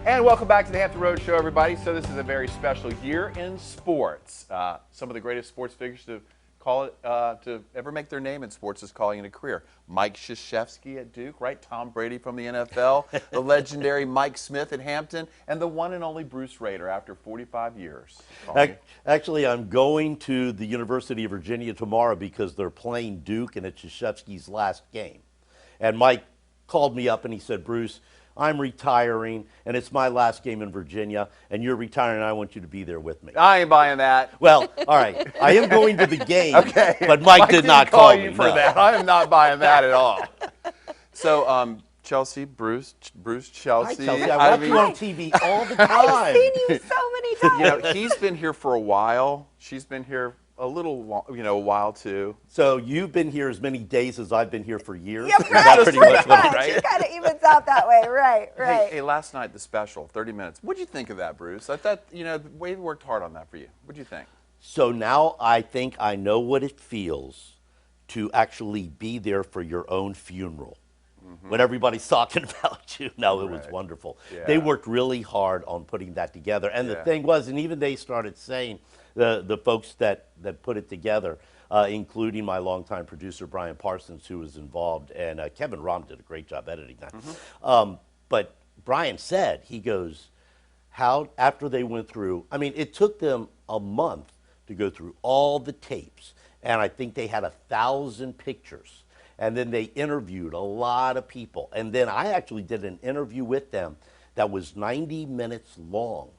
And welcome back to the Hampton Road Show, everybody. So this is a very special year in sports. Some of the greatest sports figures to call it to ever make their name in sports is calling it a career. Mike Krzyzewski at Duke, right? Tom Brady from the NFL, the legendary Mike Smith at Hampton, and the one and only Bruce Rader after 45 years. Actually, I'm going to the University of Virginia tomorrow because they're playing Duke, and it's Krzyzewski's last game. And Mike called me up and he said, Bruce, I'm retiring, and it's my last game in Virginia, and you're retiring, and I want you to be there with me. I ain't buying that. Well, all right. I am going to the game, Okay. but Mike did not call call you me for no. that. I am not buying that at all. So, Chelsea, Bruce, Chelsea. Hi, Chelsea. I watch you on TV all the time. I've seen you so many times. You know, he's been here for a while. She's been here a little, while too. So you've been here as many days as I've been here for years? Yep, Is that pretty much what it right? It kind of evens out that way, right? Hey, last night, the special, 30 minutes. What'd you think of that, Bruce? I thought, Wade worked hard on that for you. What'd you think? So now I think I know what it feels to actually be there for your own funeral. When everybody's talking about you. No, it was wonderful. Yeah. They worked really hard on putting that together. And the thing was, and even they started saying, the folks that put it together, including my longtime producer, Brian Parsons, who was involved, and Kevin Rom did a great job editing that. But Brian said, he goes, after they went through, I mean, it took them a month to go through all the tapes, and I think they had 1,000 pictures. And then they interviewed a lot of people. And then I actually did an interview with them that was 90 minutes long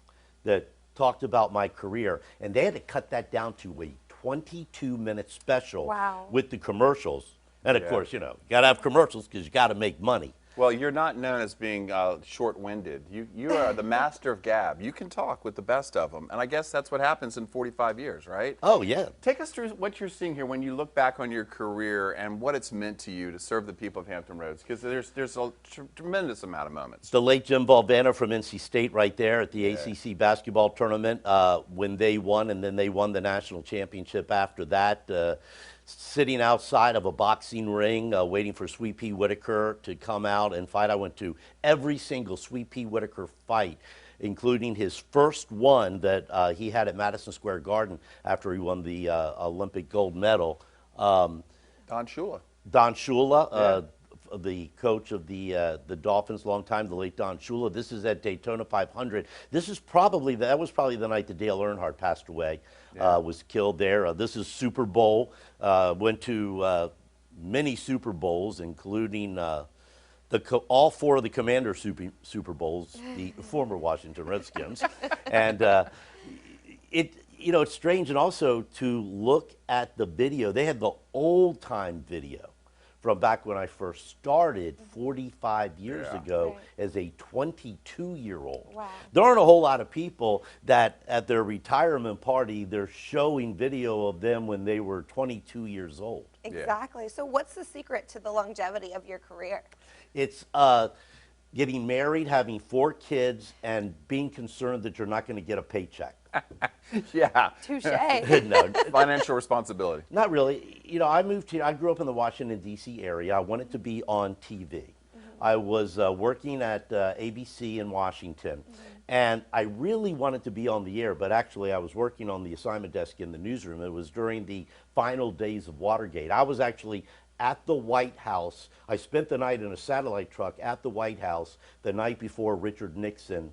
that talked about my career. And they had to cut that down to a 22-minute special with the commercials. And of course, you got to have commercials because you got to make money. Well, you're not known as being short-winded. You are the master of gab. You can talk with the best of them. And I guess that's what happens in 45 years, right? Oh, yeah. Take us through what you're seeing here when you look back on your career and what it's meant to you to serve the people of Hampton Roads, because there's a tremendous amount of moments. The late Jim Valvano from NC State right there at the ACC basketball tournament when they won, and then they won the national championship after that. Sitting outside of a boxing ring waiting for Sweet Pea Whitaker to come out and fight. I went to every single Sweet Pea Whitaker fight, including his first one that he had at Madison Square Garden after he won the Olympic gold medal. Don Shula. Don Shula, the coach of the Dolphins, long time, the late Don Shula. This is at Daytona 500. This is probably, that was probably the night that Dale Earnhardt passed away, was killed there. This is Super Bowl. Went to many Super Bowls, including all four of the Commander Super Bowls, the former Washington Redskins. And it's strange, and also to look at the video. They had the old-time video from back when I first started 45 years ago as a 22-year-old. Wow. There aren't a whole lot of people that at their retirement party, they're showing video of them when they were 22 years old. Exactly. So what's the secret to the longevity of your career? It's getting married, having 4 kids, and being concerned that you're not going to get a paycheck. Yeah. Touche. No, Financial responsibility. not really. I moved here. I grew up in the Washington, D.C. area. I wanted to be on TV. I was working at ABC in Washington, and I really wanted to be on the air, but actually I was working on the assignment desk in the newsroom. It was during the final days of Watergate. I was actually at the White House. I spent the night in a satellite truck at the White House the night before Richard Nixon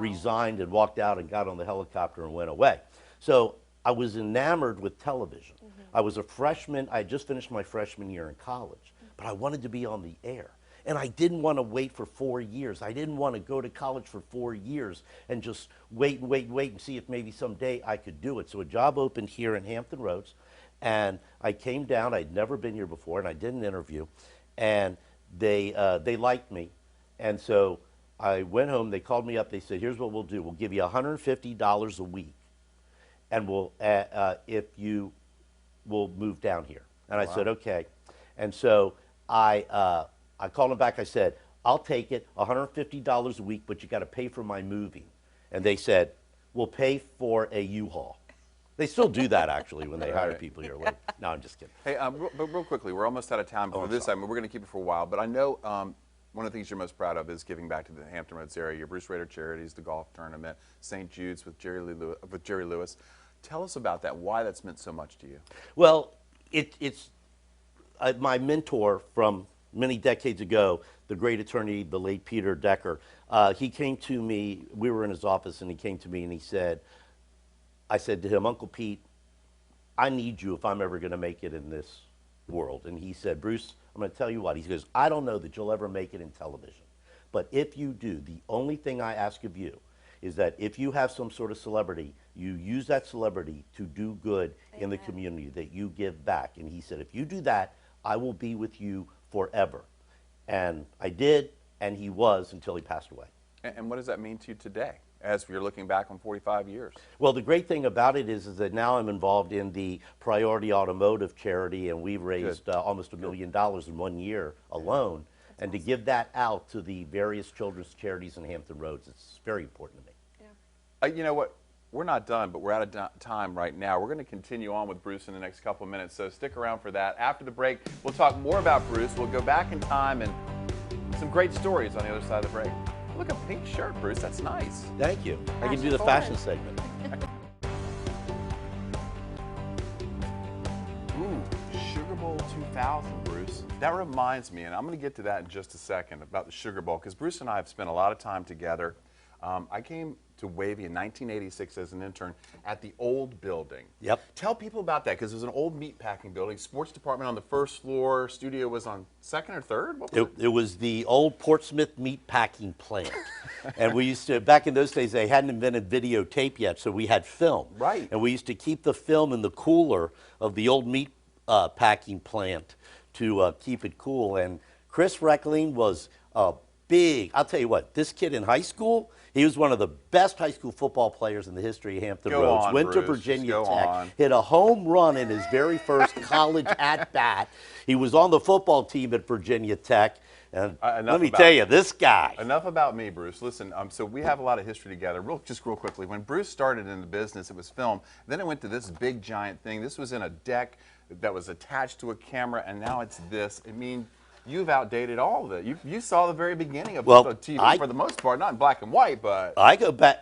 resigned and walked out and got on the helicopter and went away. So I was enamored with television. I was a freshman. I had just finished my freshman year in college, but I wanted to be on the air. And I didn't want to wait for 4 years. I didn't want to go to college for 4 years and just wait and see if maybe someday I could do it. So a job opened here in Hampton Roads, and I came down. I'd never been here before, and I did an interview, and they liked me. And so I went home. They called me up. They said, here's what we'll do. We'll give you $150 a week, and we'll if you will move down here. And I said, okay. And so I called them back. I said, I'll take it, $150 a week, but you got to pay for my moving. And they said, we'll pay for a U-Haul. They still do that, actually, when they hire people here. No, I'm just kidding. Hey, but real quickly, we're almost out of time for this time. We're going to keep it for a while. But I know one of the things you're most proud of is giving back to the Hampton Roads area. Your Bruce Rader Charities, the golf tournament, St. Jude's with Jerry Lewis. Tell us about that, why that's meant so much to you. Well, it's my mentor from many decades ago, the great attorney, the late Peter Decker. He came to me, we were in his office, and he came to me and he said, I said to him, Uncle Pete, I need you if I'm ever going to make it in this world. And he said, Bruce, I'm going to tell you what. He goes, I don't know that you'll ever make it in television. But if you do, the only thing I ask of you is that if you have some sort of celebrity, you use that celebrity to do good in the community, that you give back. And he said, if you do that, I will be with you forever. And I did, and he was until he passed away. And what does that mean to you today, as you're looking back on 45 years? Well, the great thing about it is that now I'm involved in the Priority Automotive charity, and we've raised almost $1 million in 1 year alone. And to give that out to the various children's charities in Hampton Roads, it's very important to me. Yeah. You know what? We're not done, but we're out of time right now. We're going to continue on with Bruce in the next couple of minutes, so stick around for that. After the break, we'll talk more about Bruce. We'll go back in time and some great stories on the other side of the break. Look, a pink shirt, Bruce. That's nice. Thank you. I can do the fashion segment. Ooh, Sugar Bowl 2000, Bruce. That reminds me, and I'm going to get to that in just a second, about the Sugar Bowl, because Bruce and I have spent a lot of time together. I came to WAVY in 1986 as an intern at the old building. Yep. Tell people about that, because it was an old meatpacking building. Sports department on the first floor. Studio was on second or third? What was It was the old Portsmouth meatpacking plant. And we used to, back in those days, they hadn't invented videotape yet, so we had film. Right. And we used to keep the film in the cooler of the old meat packing plant to keep it cool. And Chris Reckling was big. I'll tell you what, this kid in high school, he was one of the best high school football players in the history of Hampton Roads. Went to Virginia Tech, hit a home run in his very first college at-bat. He was on the football team at Virginia Tech. And let me tell you, this guy. Enough about me, Bruce. Listen, so we have a lot of history together. Just real quickly, when Bruce started in the business, it was film. Then it went to this big, giant thing. This was in a deck that was attached to a camera, and now it's this. I mean, you've outdated all of it. You saw the very beginning of TV for the most part, not in black and white, but I go back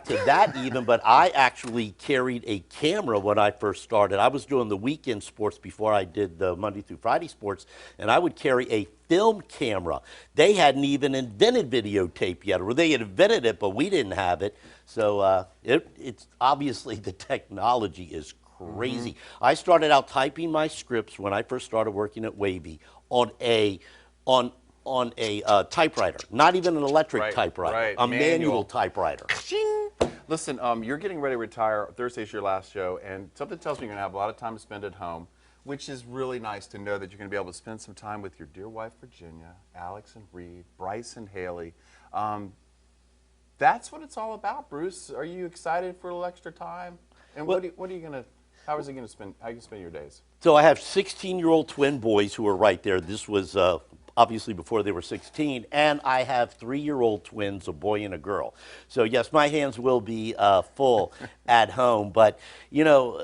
to that even, but I actually carried a camera when I first started. I was doing the weekend sports before I did the Monday through Friday sports, and I would carry a film camera. They hadn't even invented videotape yet, or they had invented it, but we didn't have it. So it's obviously the technology is crazy. I started out typing my scripts when I first started working at WAVY on a typewriter, not even an electric typewriter, a manual typewriter. Listen, you're getting ready to retire. Thursday's your last show, and something tells me you're going to have a lot of time to spend at home, which is really nice to know that you're going to be able to spend some time with your dear wife, Virginia, Alex and Reed, Bryce and Haley. That's what it's all about, Bruce. Are you excited for a little extra time? And what are you going to... How are you spend your days? So I have 16-year-old twin boys who are right there. This was obviously before they were 16. And I have 3-year-old twins, a boy and a girl. So yes, my hands will be full at home. But, you know,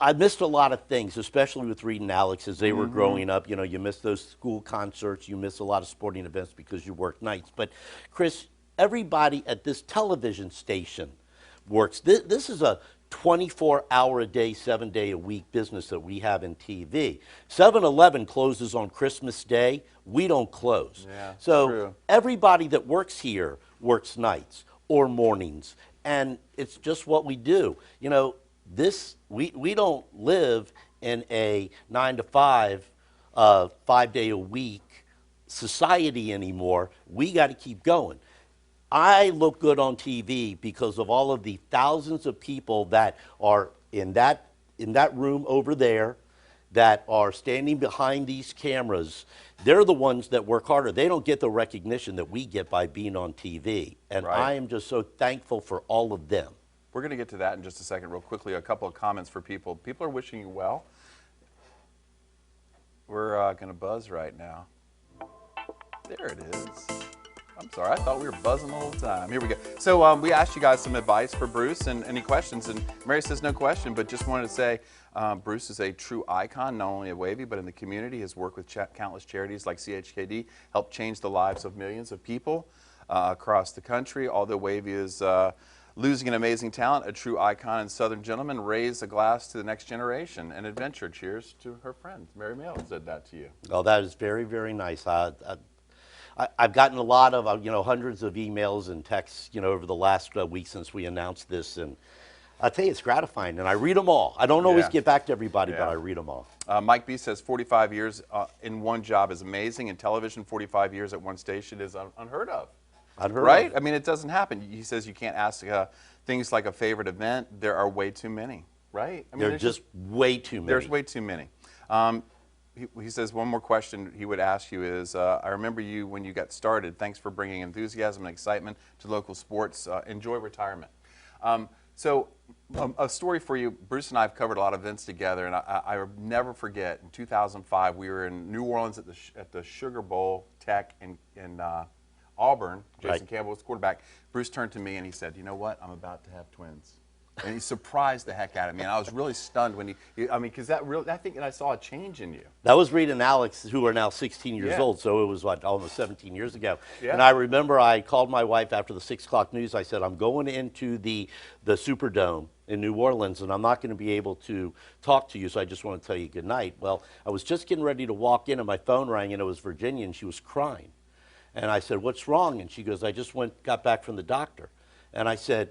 I missed a lot of things, especially with Reed and Alex as they were growing up. You know, you miss those school concerts. You miss a lot of sporting events because you work nights. But, Chris, everybody at this television station works. This is a 24-hour-a-day, 7-day-a-week business that we have in TV. 7-Eleven closes on Christmas Day. We don't close. Yeah, so true. Everybody that works here works nights or mornings, and it's just what we do. You know, we don't live in a 9-to-5, 5-day-a-week society anymore. We got to keep going. I look good on TV because of all of the thousands of people that are in that room over there that are standing behind these cameras. They're the ones that work harder. They don't get the recognition that we get by being on TV. And I am just so thankful for all of them. We're going to get to that in just a second. Real quickly, a couple of comments for people. People are wishing you well. We're going to buzz right now. There it is. I'm sorry, I thought we were buzzing the whole time. Here we go. So we asked you guys some advice for Bruce and any questions, and Mary says no question, but just wanted to say Bruce is a true icon, not only at WAVY, but in the community. His work with countless charities like CHKD helped change the lives of millions of people across the country. Although WAVY is losing an amazing talent, a true icon and Southern gentleman, raise a glass to the next generation and adventure. Cheers to her friend. Mary Mail said that to you. Oh, that is very, very nice. I've gotten a lot of, hundreds of emails and texts, over the last week since we announced this, and I tell you, it's gratifying, and I read them all. I don't always get back to everybody, but I read them all. Mike B says 45 years in one job is amazing. In television, 45 years at one station is unheard of. Right? I mean, it doesn't happen. He says you can't ask things like a favorite event. There are way too many, right? I mean, there's just way too many. There's way too many. He says one more question he would ask you is, I remember you when you got started. Thanks for bringing enthusiasm and excitement to local sports. Enjoy retirement. So a story for you. Bruce and I have covered a lot of events together, and I never forget, in 2005, we were in New Orleans at the Sugar Bowl Tech in Auburn. Jason Campbell was quarterback. Bruce turned to me and he said, you know what? I'm about to have twins. And he surprised the heck out of me, and I was really stunned when because I think I saw a change in you. That was Reed and Alex, who are now 16 years old, so it was almost 17 years ago. And I remember I called my wife after the 6 o'clock news. I said, I'm going into the Superdome in New Orleans, and I'm not going to be able to talk to you, so I just want to tell you good night. Well, I was just getting ready to walk in, and my phone rang, and it was Virginia, and she was crying. And I said, what's wrong? And she goes, I just got back from the doctor. And I said,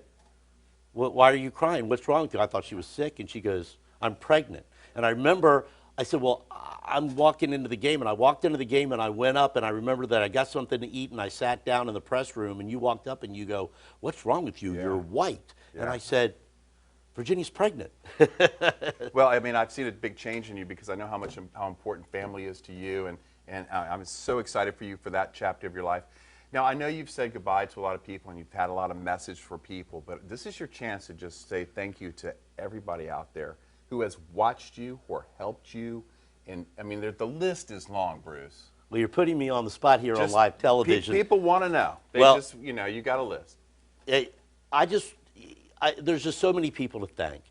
well, why are you crying? What's wrong with you? I thought she was sick. And she goes, I'm pregnant. And I remember, I said, well, I'm walking into the game. And I walked into the game and I went up and I remember that I got something to eat and I sat down in the press room and you walked up and you go, what's wrong with you? You're white. And I said, Virginia's pregnant. Well, I mean, I've seen a big change in you because I know how important family is to you. And I'm so excited for you for that chapter of your life. Now, I know you've said goodbye to a lot of people and you've had a lot of message for people, but this is your chance to just say thank you to everybody out there who has watched you or helped you. And, I mean, the list is long, Bruce. Well, you're putting me on the spot here on live television. People want to know. They just, you got a list. There's just so many people to thank.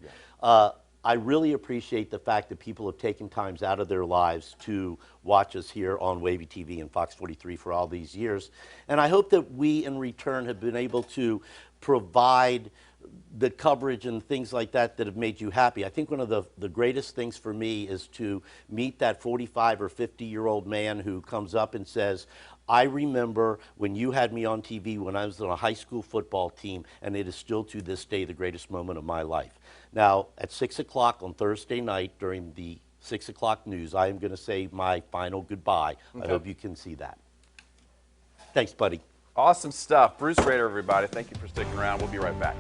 I really appreciate the fact that people have taken times out of their lives to watch us here on WAVY TV and Fox 43 for all these years. And I hope that we, in return, have been able to provide the coverage and things like that have made you happy. I think one of the greatest things for me is to meet that 45 or 50-year-old man who comes up and says, I remember when you had me on TV when I was on a high school football team, and it is still to this day the greatest moment of my life. Now, at 6 o'clock on Thursday night during the 6 o'clock news, I am going to say my final goodbye. I hope you can see that. Thanks, buddy. Awesome stuff. Bruce Rader, everybody. Thank you for sticking around. We'll be right back.